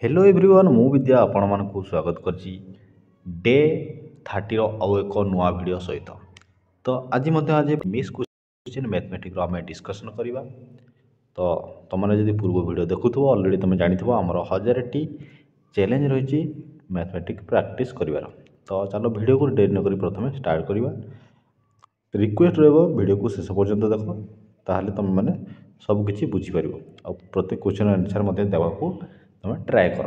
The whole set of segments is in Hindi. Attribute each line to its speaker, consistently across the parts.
Speaker 1: हेलो एवरीवन मु विद्या आपण मानक स्वागत करछि डे 30 आउ एक नुआ वीडियो सहित। तो आज मिस क्वेश्चन मैथमेटिक्स आम डिस्कसन करवा। तो तुमने जब पूर्व वीडियो देखुव अलरेडी तुम जानी आमर 1000 चैलेंज रही मैथमेटिक्स प्रैक्टिस कर। तो चलो वीडियो को डेरी नक प्रथम स्टार्ट करवा। रिक्वेस्ट वीडियो को शेष पर्यंत देख ताहले तुम मैंने सबकि बुझीपर आ प्रत्येक क्वेश्चन आंसर देवाक तुम ट्राए कर।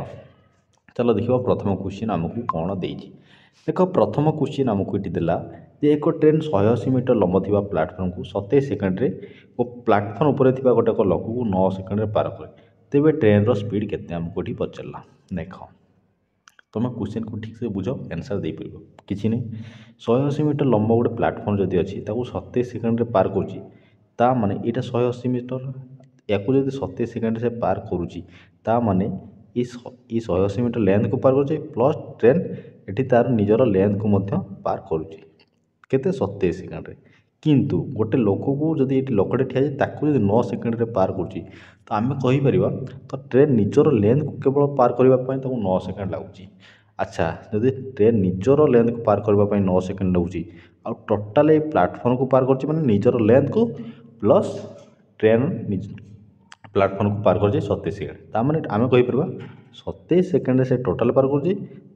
Speaker 1: चलो देखा प्रथम क्वेश्चन आमको कौन देती। देख प्रथम क्वेश्चन आमको ये देला जे एक ट्रेन 180 मीटर लंब थी प्लाटफर्म को 27 सेकेंड्रे और प्लाटफर्म उपर गोटे लघु को 9 सेकेंड्रे पार करे तेज ट्रेन स्पीड केते आमको ये पचारा। देख तुम क्वेश्चन को ठीक से बुझ आंसर दे पार कि नहीं। 180 मीटर लंब गोटे प्लाटफर्म जदि अच्छी 27 सेकेंड्रे पार करुच्ची माने यहाँ 180 मीटर या जब 27 सेकेंड से पार करुच्ची माने ये 180 मीटर लेंथ को पार कर प्लस ट्रेन ये तार निजर लेंथ को पार करुच्ची केते 27 सेकेंड्रे। किंतु गोटे लोक को जब ये लोकटे ठिया जब 9 सेकेंड्रे पार करुच्ची तो आम कहीपर तो ट्रेन निजर लेंथ को केवल पार करने 9 सेकेंड लगुच। अच्छा जब ट्रेन निजर लेंथ को पार करने 9 सेकेंड लगुच आ टोटाल ये प्लाटफर्म को पार कर निजर लेंथ को प्लस ट्रेन प्लाटफर्म को पार कर 27 सेकेंड ताने आम कहीपर 27 सेकेंड से टोटाल पार कर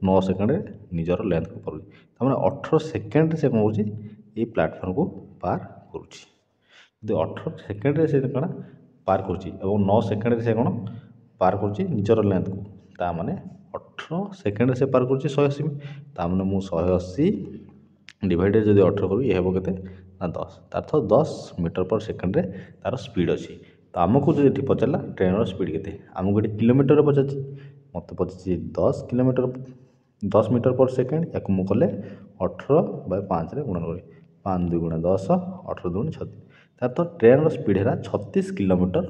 Speaker 1: 9 सेकेंड निजर लेंथ को पार कर 18 सेकेंड से कौन कर प्लाटफर्म को पार करुच्ची। 18 सेकेंड से कौन पार कर 9 सेकेंड से कौन पार कर निजर लेंथ को ताने 18 सेकेंड से पार कर 180 ताने मु 180 डिवाइडेड जब 18 करूँ ये हे के 10 तार 10 मीटर पर सेकेंड तार स्पीड अच्छी। तो आमको जो ये पचारा ट्रेन स्पीड के आमको ये किलोमीटर पचार मत पचार 10 मीटर पर सेकेंड या मुझे 18/5 गुणन कर 5 2 गुणा 10 18 2 36 तार तो ट्रेन स्पीड है 36 किलोमीटर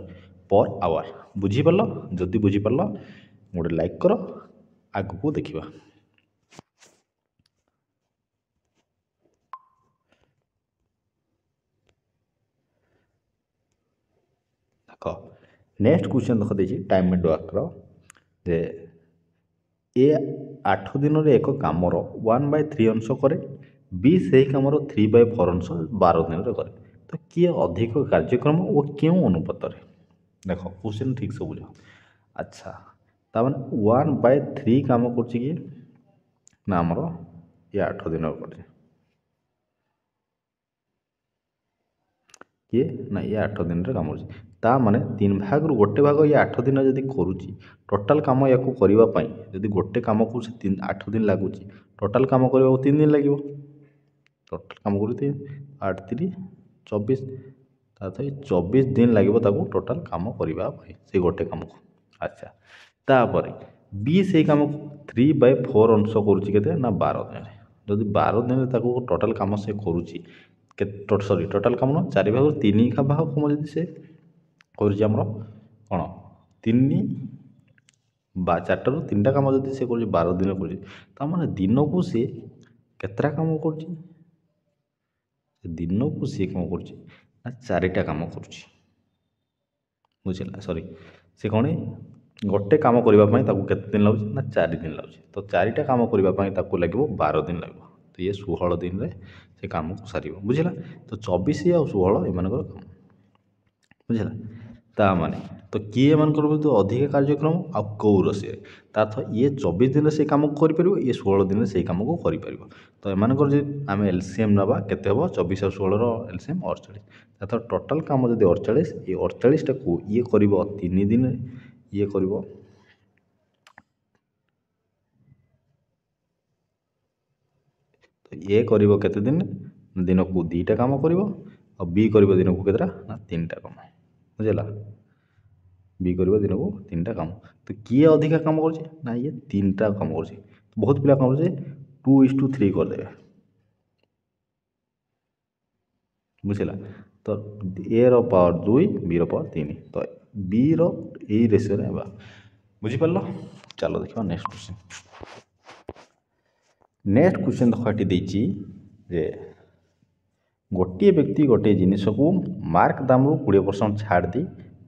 Speaker 1: पर आवर। बुझीपार जदि बुझीपार गोटे लाइक कर आग को देखा। नेक्स्ट क्वेश्चन देख देखिए टाइम एंड वर्क जे ए 8 दिन एक कामर 1/3 अंश करे बी से कमर 3/4 अंश 12 दिन करे तो किए अधिक कार्यक्रम और क्यों अनुपात। देख क्वेश्चन ठीक से बुझ। अच्छा तमें 1/3 कम कर आमर ये 8 दिन करे किए ना ये 8 दिन कम कर माने 3 भाग रु गोटे भाग ये 8 दिन जब करुच्ची टोटाल कम या करने जब गोटे कम को 8 दिन लगुच टोटाल कम करने 3 दिन लगे टोटाल कम कर 8 3 24 24 दिन लगे टोटाल कम करने से गोटे कम को। अच्छा तापर बी से कम 3/4 अंश करुच्ची ना 12 दिन जब 12 दिन टोटाल कम से करुच्ची सरी टोटाल कम न 4 भाग 3 का भाग कम जब से करमर कौन 3 4 रु 3टा कम जब से कर 12 दिन कर दिन को सी केतटा कम कर दिन को सी कम कर 4टा कम कर बुझला सॉरी से कौन गोटे कम करने के दिन लगे ना 4 दिन लगे तो 4टा कम करने लगे 12 दिन लगे तो ये 16 दिन रे से काम को सार बुझला। तो 24 आ 16 एम कम बुझला ताने तो किए एम तो अधिक कार्यक्रम आ कौर सी तो ये 24 दिन से कम कर ये 16 दिन से कम को कर तो एम आम एलसीएम नवा के 24 और 16 एलसीएम 48 तो टोटाल कम जब 48 ये 48टा को ये कर 3 दिन ये कर ये कर दिन दिन को 2टा कम कर बी कर दिन को केतटा ना 3टा कम बुझला बी कर दिन को 3टा कम। तो किए अधिका कम कर ये 3टा कम कर बहुत पिला कम कर 2:3 करदे बुझला। तो ए रो पावर 2 बी रो पावर 3 तो बी रो यही रेशियो रे बुझीपार। चलो देखा नेक्स्ट क्वेश्चन। नेक्स्ट क्वेश्चन देखा देती जे गोटे व्यक्ति गोटे जिनस को मार्क दाम रु 20% छाड़ दी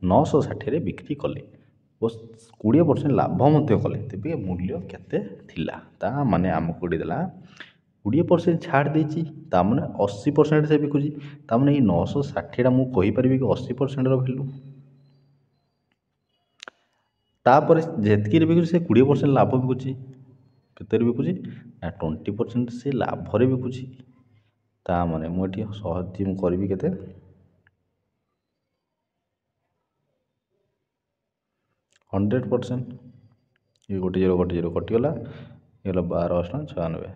Speaker 1: 960 बिक्री कले ଓ 20% ଲାଭ ମଧ୍ୟ କଲେ, ତେବେ ମୂଲ୍ୟ କେତେ ଥିଲା? ତା ମାନେ ଆମକୁ ଏଠି ଦେଲା 20% ଛାଡ଼ ଦେଇଛି, ତା ମାନେ 80% ସେ ବିକୁଛି। ତା ମାନେ ଏଇ 960ଟା ମୁଁ କହିପାରିବି କି 80%ର ଭ୍ୟାଲୁ। ତାପରେ ଯେତିକିରେ ବିକୁଛି ସେ 20% ଲାଭ ବିକୁଛି। କେତେରେ ବିକୁଛି? ନା 20% ସେ ଲାଭରେ ବିକୁଛି। ତା ମାନେ ମୁଁ ଏଠି ସହଜ ମୁଁ କରିବି କେତେ? 100%। ये गोटे जीरो कटिगला, ये 1296।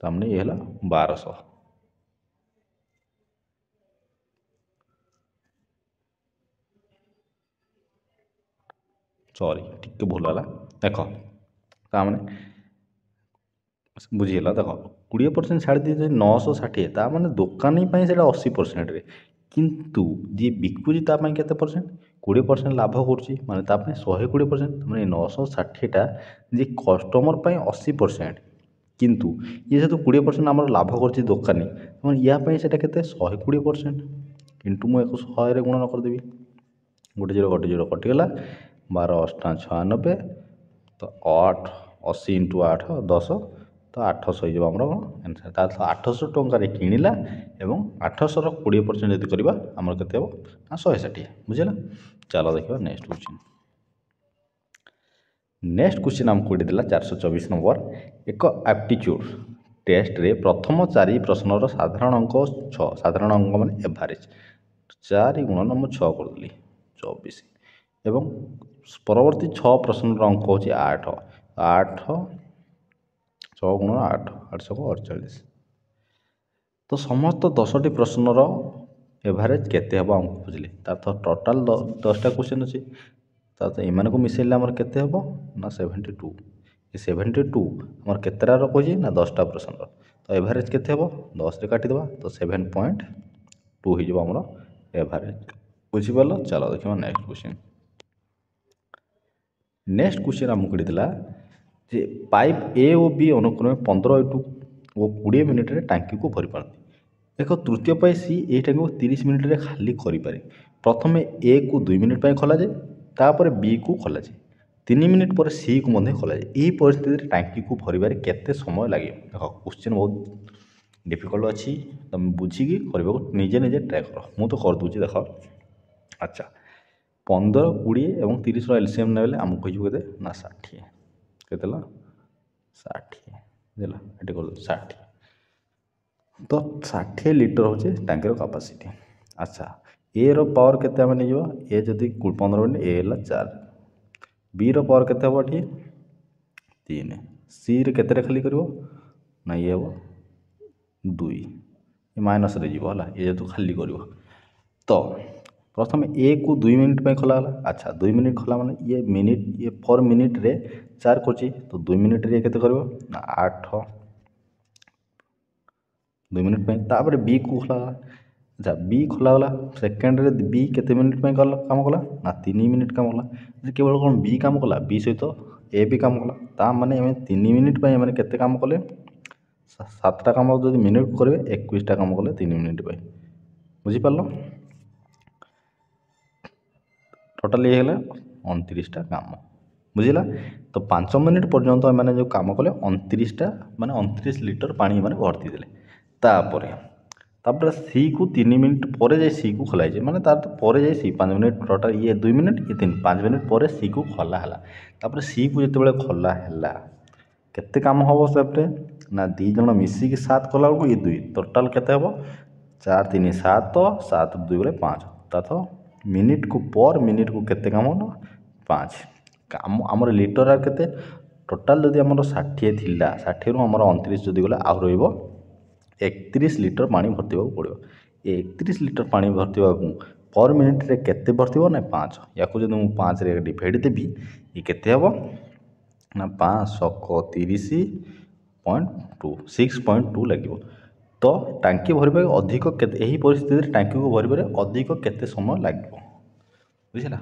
Speaker 1: तामने ये 1200। सॉरी टिके भूल है देख तामने बुझीगला देख 20% छाड़ दिए 960 ता मैंने दुकानी से 80% किंतु जी बिकुची के परसेंट 20% लाभ करुच्ची माने 120% मैंने 960टा जी कस्टमर 80% किंतु ये जो 20% आम लाभ कर दुकानी या से 120% किंतु मुझे 100 गुणन करदेवी गोटे जीरो कटिगला 12×8 तो 80 × 8 10 तो 800 हो आंसर। तार 800 टकर किणला एवं 800 20% यदि करवा आमर के 160 बुझेगा। चलो देखा नेक्स्ट क्वेश्चन। नेक्स्ट क्वेश्चन आमको देला 424 नंबर। एक एप्टीट्यूड टेस्ट रे प्रथम 4 प्रश्नर साधारण अंक 6 साधारण अंक मान एवरेज 4 × मैं 6 करदेली 24 एवं परवर्ती 6 प्रश्नर अंक हूँ 8 8 6 × 8 848 तो समस्त 10टी प्रश्नर एवरेज केते हम आमको बुझे तार तो टोटाल 10टा क्वेश्चन अच्छे तो एम को मिसेले आमर केते हम ना 72 ये 72 आमर केतटार कही ना 10टा प्रश्न तो एवरेज केते हम 10 रे काटिदेवा तो 7.2 हो आमर एवरेज बुझीपार। चलो देखा नेक्स्ट क्वेश्चन। नेक्स्ट क्वेश्चन आमको देला जे पाइप ए और बी अनुक्रमे 15 और 20 मिनिट रे टांकी को भरी पारती। एक तृतीय पाई सी ए टांकी को 30 मिनिट रे खाली करें। प्रथम ए को 2 मिनिट खोल जाए तापर बी को खोल जाए 3 मिनिट पर सी को खोल जाए। यही परिस्थिति टांकी को भरबार केते समय लगे? देख क्वेश्चन बहुत डिफिकल्ट अच्छी तुम बुझिकी करने को निजे निजे ट्राए कर मु तो कर दूसरी देख। अच्छा 15 20 और 30 एलसीएम ने आमको कहे ना 60 के 60 देला ये कर 60 तो 60 लिटर हूँ टांकी कैपेसिटी। अच्छा ए रो पावर केते आम नहीं ए जदि 15 मिनट ए है 4 बी रो पावर केते हम ये 3 सी रे केते खाली कर ना ये हम 2 माइनस रे जीव है ये जो खाली कर तो प्रथम ए को 2 मिनिट खोलाला। अच्छा 2 मिनिट खोला माने ये मिनिट ये 4 मिनिट रे 4 करची तो 2 मिनिट रे केते करबो ना 8 2 मिनिट तापर बी को खोलाला। अच्छा बी खोलागला सेकेंड रे बी केते मिनिट काम कला ना 3 मिनिट काम कला। केवल कौन बी काम कला बी सहित ए भी काम कला ता माने 3 मिनिट माने केते काम कले 7टा काम जो मिनिट करेंगे 21टा काम कले 3 मिनिट बुझीपार। टोटाल ये 29टा काम बुझला। तो 5 मिनिट पर्यंत मैंने जो काम कले 29टा माने 29 लिटर पानी मैंने भर्ती देले। तापर सी को 3 मिनिट पर जाए सी को खोलाई माने तार तो पर जाए सी 5 मिनिट टोटाल ये 2 मिनिट ये 3 5 मिनिट पर सी को खोला है। तापर सी को जिते बड़े खोला है केते काम हम सेपटे ना 2 जन मिसिकी 7 कला बेलू ये 2 टोटाल केते हम 4 3 7 7 2 बोले 5 तो मिनिट को पर मिनिट को केते काम ना 5 काम आमर लिटर आर केते टोटाल जदि आमर 60 थिला 60 रु आमर 29 जदि गला आ रहिबो 31 लिटर पानी भर्ती पड़ो। 31 लिटर पानी भर्ती पर मिनिट रे केते भर्ती ना 5 या जब मुझे 5 रे डिवाइड देवी ये केते हम ना 5 30.2 6.2 लगे। तो टांकी भरवा अधिक यही परिस्थिति टांकी को भरवे अधिक केते समय लगे बुझला।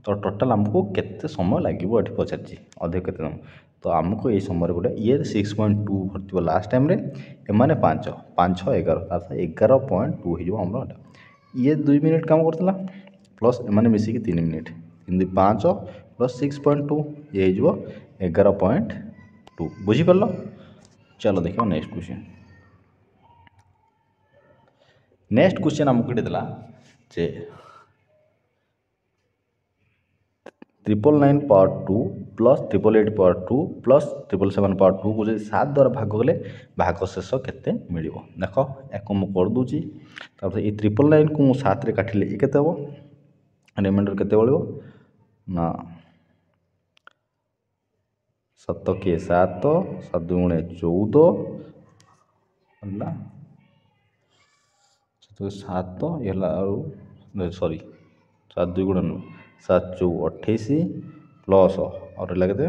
Speaker 1: तो टोटाल आमको केते समय लगे ये पचार अधिक केते समय तो आमको ये समय गोटे ये 6.2 भर्ती लास्ट टाइम एमाने 5 5 11 11.2 हो ये 2 मिनिट काम करता प्लस एमाने मिसिकी 3 मिनिट 3 5 प्लस 6.2 ये हो 11.2 बुझीपार। चलो देखिए नेक्स्ट क्वेश्चन। नेक्स्ट क्वेश्चन आमको ये देला जे 999 power 2 plus 888 power 2 plus 777 power 2 को जब 7 द्वारा भाग गले भाग शेष केते मिलिबो। देख या मुझे कर दूची तापर ये 999 को 7 रे काटिले ये केते हो रिमाइंडर केते बळिबो ना 7 के 7 7 गुणे 14 होला 7 ये सॉरी 7 2 गुणे 7 चौ 28 प्लस और लगे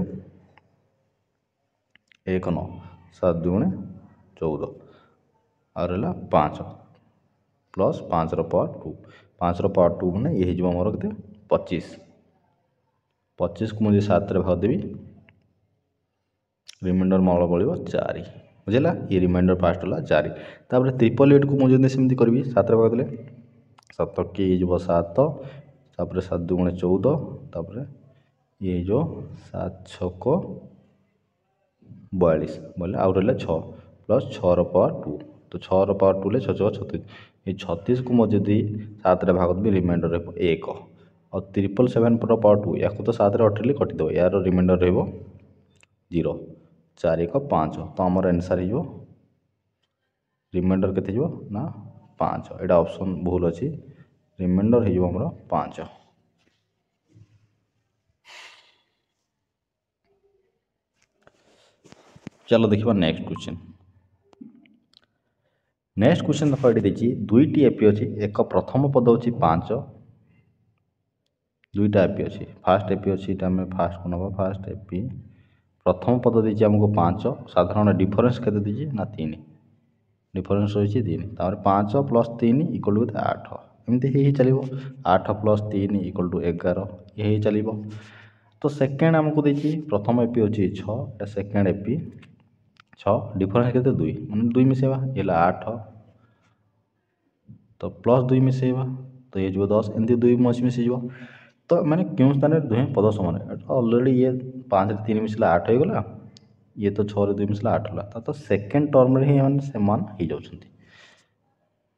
Speaker 1: 1 9 7 2 गुणे 14 और 5 प्लस 5 पावर 2 5 पावर 2 मैंने ये हो मोर के 25 25 को मुझे 7 रे भाग देवी रिमाइंडर मोर पड़ो 4 बुझेगा। ये रिमाइंडर फास्ट है 4 तापर 888 को मुझे सेमती करी 7 रे भाग देले 7 के हो 7 तापर 7 2 गुणे 14 तापर ये जो 7 6 42 बोले आउ रहा 6 प्लस 6 पावर 2 तो 6 पावर 2 ले 6 6 36 ये 36 को मुझे यदि 7 रे भाग देवी रिमाइंडर रहा 1 और 777 पावर 2 या तो 7 रे हटेली कटिदेव यार रिमाइंडर रहा 0 4 1 5 तो आमर आंसर हो रिमाइंडर केते ना 5 एटा ऑप्शन भूल अच्छी रिमाइंडर हो 5। चलो देखिए नेक्स्ट क्वेश्चन। नेक्स्ट क्वेश्चन देखो ये देखिए दुईटी एपी अच्छी एक प्रथम पद अच्छी 5 दुईटा एपी अच्छी फास्ट एपी अच्छी आम फास्ट को नवा फास्ट एपी प्रथम पद दीजिए आमको 5 साधारण डिफरेन्स के दीजिए ना 3 डिफरेन्स रही 3 तापर 5 प्लस 3 इक्वल टू 8 एमती ही चलो 8 प्लस 3 इक्वल टू 11 ये चलो। तो सेकेंड आमको देखिए प्रथम एपी अच्छी 6 सेकेंड एपी 6 डिफरेन्स के 2 मैंने 2 मिसेवा ये 8 तो प्लस 2 मिसेवा तो ये 10 एमती 2 मिसी तो मैंने क्यों स्थान दुहे पद समान अलरेडी ये 5 रे 3 मिसला 8 हो गला ये तो 6 रे 2 मिसला 8 होला तो सेकेंड टर्म रे ही मैंने समान हो जाउछंती।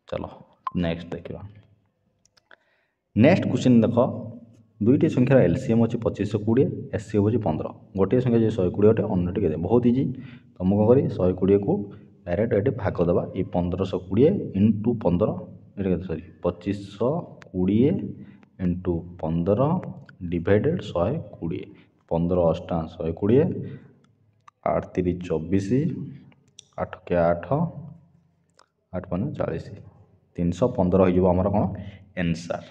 Speaker 1: चलो नेक्स्ट देखा नेक्स्ट क्वेश्चन देख दुईटी संख्यार एलसीएम अच्छी 2520 एससीएम अच्छी 15 गोटे संख्या जो 120 अटे अन्यटी के बहुत इजी तुम कौन करी 120 को डायरेक्ट ये भाग दबा ये 1520 इंटू 15 ये सॉरी 2520 इंटू 15 डिवाइडेड 120 15 अष्टा 120 8 3 24 8 के 8 8 5 40 315 हो आमर कौन एनसर।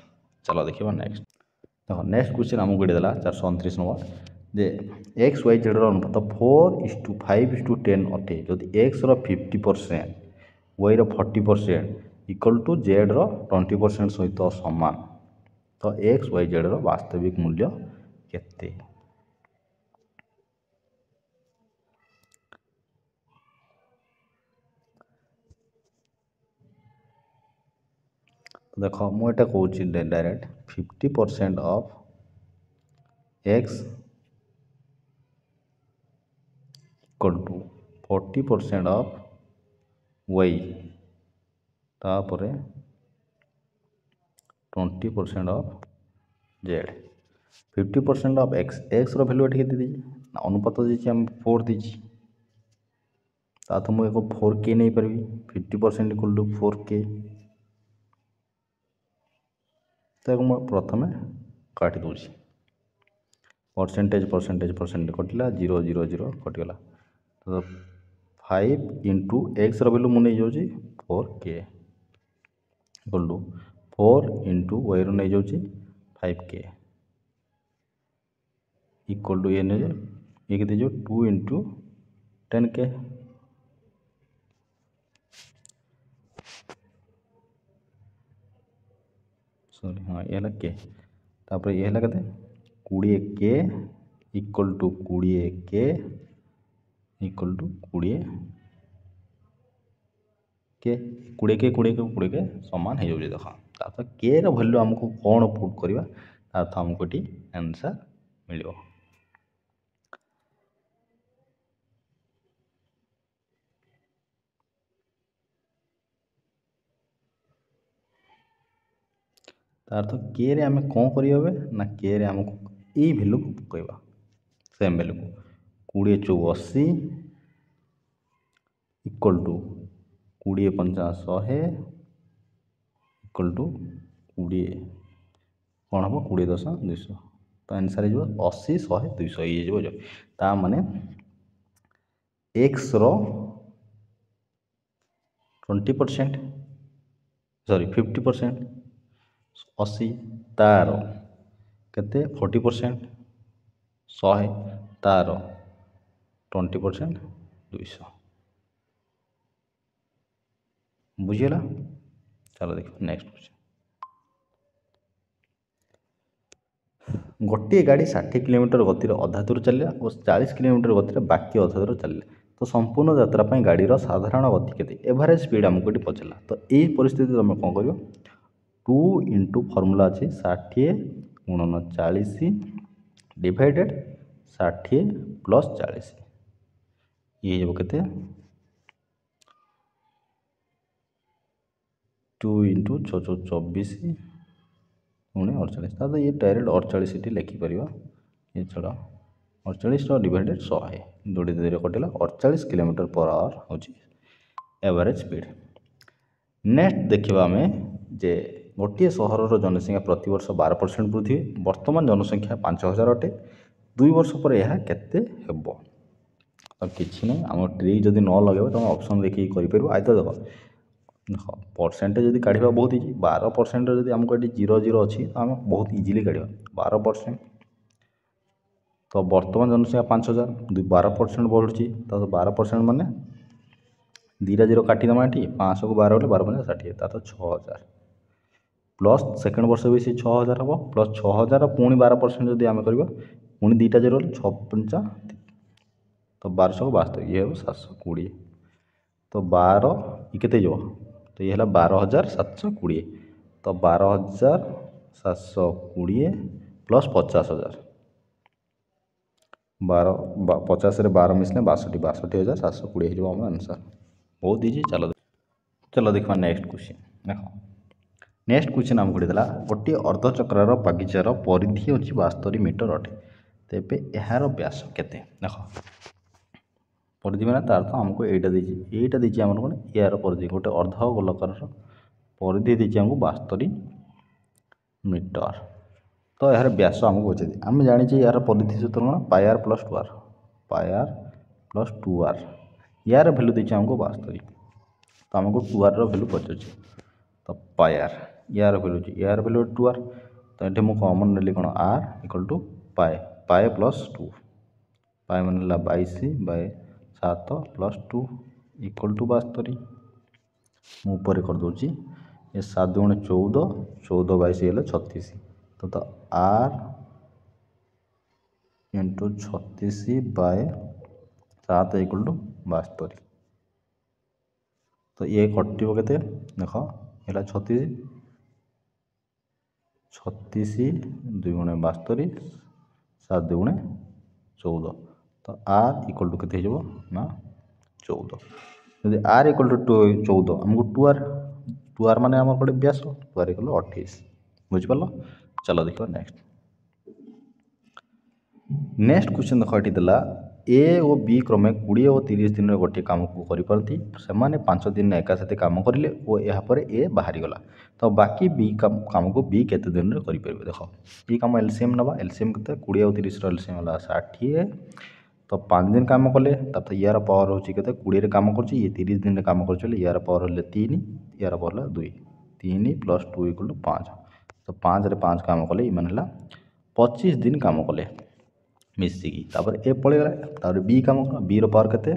Speaker 1: चलो देखिए नेक्स्ट देखो नेक्स्ट क्वेश्चन आमको ये देला 429 नंबर जे एक्स वाई जेड अनुपात 4:5:10 अटे जदि एक्स रो 50% वाई रो 40% इक्वल टू जेड रो 20% सहित समान तो एक्स वाई जेड रो वास्तविक मूल्य केते। देख मुझे कौन direct 50% of x equal to 40% of y तापर 20% of z 50% of x x रो वैल्यू ये दीजिए अनुपात दीजिए आम 4 दीजिए तो मुझे 4K नहीं पारि 50% इक्वल टू 4K तो प्रथम काटी दूसरी परसेंटेज परसेंटेज परसेंटेज कटिला 0 0 0 कटिगला तो 5 इंटू एक्स रैल्यू मुझे नहीं 4K equal to 4 into y रो नहीं जाऊँगी 5K इक्वल टू ये नहीं ये दीजिए 2 इंटू 10K सॉरी हाँ ये के तापर ये है के 20K equal to 20K equal to 20K 20K 20K 20K सामान हो जाए देख तापर K रो वैल्यू आमको कौन पुट करवा अर्थ आमको ये आंसर मिल। अर्थ के रे आम कौन करें ना के रे आमको यही भैल्यू को पकड़ा सेम भैल्यू को 20 चौ 80 इक्वल टू 20 पंचा 100 इक्वल टू 20 कौन हम 20 10 200 तो आंसर हो 80 100 200 ये ता माने एक्स रो 20% सॉरी 50% 80 तार केते 40% 100 तार 20% 200 बुझीगला। चलो देखो नेक्स्ट क्वेश्चन। गोटे गाड़ी 60 किलोमीटर गतिर अधा दूर चलिया और 40 किलोमीटर गतिर बाकी अधा दूर चलिया तो संपूर्ण यात्रा गाड़ीर साधारण गति केते एवरेज स्पीड आमको ये पचारा तो यही परिस्थिति तुम कौन कर 2 इंटू फर्मूला अच्छे 60 गुणन 40 डिवाइडेड 60 प्लस 40 ये हो केते 2 इंटू 6 24 पुणी 48 तो ये डायरेक्ट 48 ये लिखिपर ये छड़ा 48 डिवाइडेड 100 जोड़ी धीरे कटिला 48 किलोमीटर पर आवर हूँ एवरेज स्पीड। नेक्स्ट देखा आम जे गोटे सहर जनसंख्या प्रति वर्ष 12% वृद्धि वर्तमान जनसंख्या 5000 अटे 2 वर्ष पर यह केते हेबो तो किसी ना आम ट्रिक जदि न लगे तुम ऑप्शन देखिए कर आइतर देख परसेंटेज जब काढ़ा बहुत इजी 12% जब आमको ये 0 अच्छी तो आम बहुत इजिली काढ़ा 12% तो वर्तमान जनसंख्या 5000 12% बढ़ुची तो 12% माने 2टा 0 काटिदेमा ये 500 को 12 12 5 60 तो 6000 प्लस सेकेंड वर्ष भी सी 6000 हम प्लस 6000 पुणी 12% जब आम कर पुणी 2टा 0 6 5 तो 1200 को 72 ये 720 तो 12 ये तो ये 12720 तो 12720 प्लस 50,000 50 12 मिसले 62,720 हो आंसर बहुत इजी। चलो देखा नेक्स्ट क्वेश्चन देख नेक्स्ट क्वेश्चन आम देला गोटे अर्धचक्रार बगीचार परिधि अच्छी 72 मीटर अटे तेबे यार व्यास केते देख परिधि मैंने तार तो आमको यहीटा दीजिए आम कौन यार परिधि गोटे अर्ध गोलकार परिधि दीजिए आमको 72 मीटर तो यार व्यास आमको पचार आम जानी यार परिधि सूत्र कौन pier plus 2r pier plus 2r यार भैल्यू दीजिए आमको 72 तो आमको 2r भैल्यू पचार तो पायर यार भैल्यू 2r तो ये मुझे कमन नेली कौन r इक्वल टू पाए पाए प्लस 2 पाए मान 22/7 प्लस 2 इक्वल टू 72 मुझे कर दूँ ये 7 × 14 14 22 हेल्ले 36 तो r इंटू 36/7 इक्वल टू 72 तो ये कटो के देख है 36 2 × 72 7 2 × 14 तो r इक्वल टू के ना 14 जब r इक्वल टू 14 आमको 2r माने आम गोटे व्यास 2r इक्वल 28 बुझिपार। चलो देखो नेक्स्ट क्वेश्चन देख ये देला ए और बी क्रमे 20 और 30 दिन गोटे कम को करपारती से 5 दिन एका साथ कम करें और यापर ए बाहरी गला तो बाकी बी कम को बी केते दिन में करें देख ये कम एलसीएम नवा एलसीएम के 20 और 30 एलसीएम है 60 तो 5 दिन कम कले तब यार पावर होची के 20 कम कर 30 दिन कम कर यार पावर है 3 यार पावर है 2 3 प्लस 2 इक्वल टू 5 तो 5 रे 5 कम कले इन 25 दिन कम कले मिसिकी ए पड़ेगा बी कम बी पावर के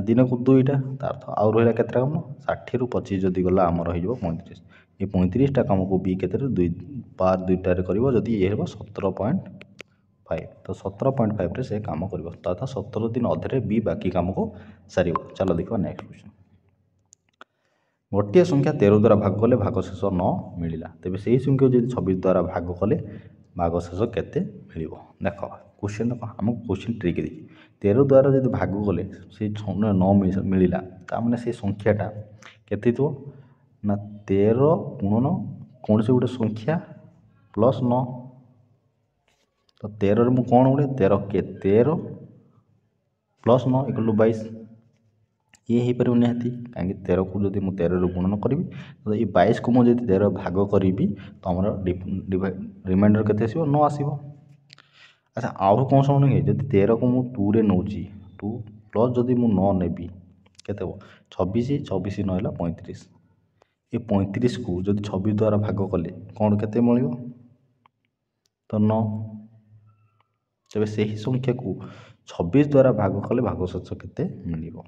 Speaker 1: दिन को 2टा तार तो आउ रहा के कम 60 ରୁ 25 जदि गला आम रही 35 ये 35टा कम को बी के पावर 2टार कर ये 17.5 तो 17.5 से कम कर 17 दिन अधे बी बाकी कम को सार। चलो देखो नेक्स्ट क्वेश्चन गोटे संख्या 13 द्वारा भाग कले भाग शेष 9 मिलला तेज से ही संख्या जब 26 द्वारा भाग कले ଭାଗଶେଷ କେତେ ମିଳିବ। ଦେଖ କ୍ୱେଶ୍ଚିନ୍ ଦେଖ ଆମକୁ କ୍ୱେଶ୍ଚିନ୍ ଟ୍ରିକ୍ ଦେଇଛି 13 ଦ୍ୱାରା ଯଦି ଭାଗ କଲେ ସେ 9 ମିଳିଲା ତାମାନେ ସେ ସଂଖ୍ୟାଟା କେତେ ଥିବ ନା 13 ଗୁଣନ କୌଣସି ଗୋଟେ ସଂଖ୍ୟା ପ୍ଲସ୍ 9। ତ 13ରେ ମୁଁ କ'ଣ ଗୋଟେ 13 ପ୍ଲସ୍ 9 = 22। ଇଏ ହେଇପାରିବ ନିହାତି କାହିଁକି 13କୁ ଯଦି ମୁଁ 13ରେ ଗୁଣନ କରିବି ତ ଏଇ 22କୁ ମୁଁ ଯଦି 13 ଭାଗ କରିବି ତ ଆମର ରିମାଇଣ୍ଡର କେତେ ଆସିବ 9 ଆସିବ। ଆଚ୍ଛା ଆଉ କ'ଣ ଶୁଣୁନି କି ଯଦି 13କୁ ମୁଁ 2ରେ ନେଉଛି 2 ପ୍ଲସ୍ ଯଦି ମୁଁ 9 ନେବି କେତେ ହେବ 26 26 ନ ହେଲା 35। ଏ 35କୁ ଯଦି 26 ଦ୍ୱାରା ଭାଗ କଲେ କ'ଣ କେତେ ମିଳିବ ତ 9। ତେବେ ସେହି ସଂଖ୍ୟାକୁ 26 ଦ୍ୱାରା ଭାଗ କଲେ ଭାଗଶେଷ କେତେ ମିଳିବ।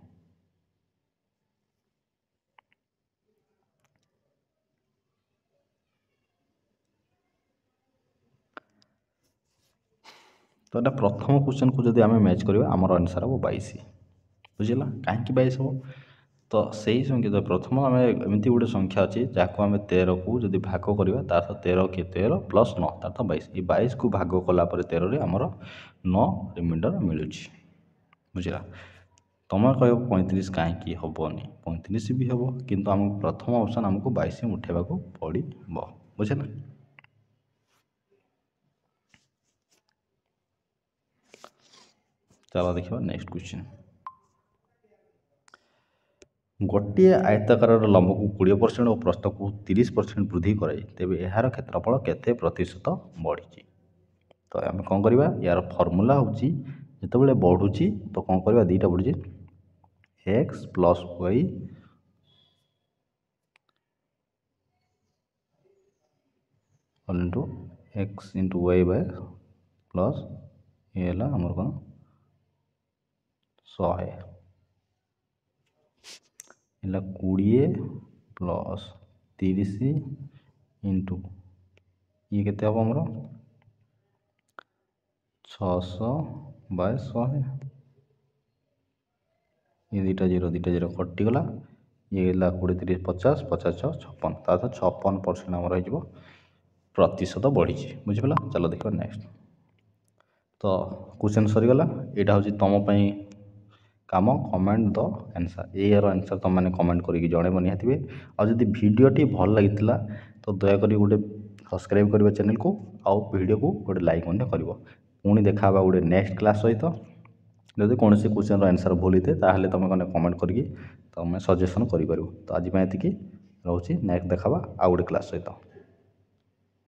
Speaker 1: ତ ଏଇଟା ପ୍ରଥମ କ୍ୱେଶ୍ଚନକୁ ଯଦି ଆମେ ମ୍ୟାଚ୍ କରିବା ଆମର ଆନ୍ସର୍ ହେବ 22। ବୁଝିଲା କାହିଁକି 22 ହେବ ତ ସେଇ ସଂଖ୍ୟା ପ୍ରଥମ ଆମେ ଏମିତି ଗୋଟେ ସଂଖ୍ୟା ଅଛି ଯାହାକୁ ଆମେ 13କୁ ଯଦି ଭାଗ କରିବା ତା ସହ 13 ପ୍ଲସ୍ 9 ତା ସହ 22। ଏ 22କୁ ଭାଗ କଲା ପରେ 13ରେ ଆମର 9 ରିମାଇଣ୍ଡର ମିଳୁଛି। ବୁଝିଲା ତୁମେ କହିବ 35 କାହିଁକି ହେବନି 35 ବି ହେବ କିନ୍ତୁ ଆମକୁ ପ୍ରଥମ ଅପସନ୍ ଆମକୁ 22 ଉଠାଇବାକୁ ପଡ଼ିବ। ବୁଝିଲା ଚାଲ ଦେଖିବା ନେକ୍ସଟ କ୍ୱେଶ୍ଚିନ୍। ଗୋଟିଏ ଆୟତାକାରର ଲମ୍ବକୁ 20% ଓ ପ୍ରସ୍ଥକୁ 30% ବୃଦ୍ଧି କରାଇ ତେବେ ଏହାର କ୍ଷେତ୍ରଫଳ କେତେ ପ୍ରତିଶତ ବଢ଼ିଛି। ତ ଆମେ କ'ଣ କରିବା ୟାର ଫର୍ମୁଲା ହେଉଛି ଯେତେବେଳେ ବଢ଼ୁଛି ତ କ'ଣ କରିବା ଦୁଇଟା ବଢ଼ୁଛି x plus y into x into y by plus ଏ ହେଲା ଆମର କ'ଣ 100 ହେଲା 20 ପ୍ଲସ୍ 30 ଇଣ୍ଟୁ ଇଏ କେତେ ହେବ ଆମର 600 ବାଇ 100। ये दुटा जीरो कटिगला ये 20 30 50 50 56 ता 56% आम रही प्रतिशत बढ़ी। बुझिपाल चलो देखो नेक्स्ट। तो क्वेश्चन सरीगला यहाँ हूँ तुम काम कमेंट द आंसर यार आंसर तुम मैंने कमेंट करके जनइब निहाती आदि भिडटी भल लगी तो दयाकोरी गोटे सब्सक्राइब करेंगे चैनल को आउ वीडियो को गोटे लाइक कर पुणी देखा गोटे नेक्स्ट क्लास सहित जब कौन से क्वेश्चन आंसर भूल होते ताहले तुम मैंने कमेंट करके तुम सजेसन कर। तो आज ये रोचे नेक्स्ट देखा आउ गोटे क्लास सहित।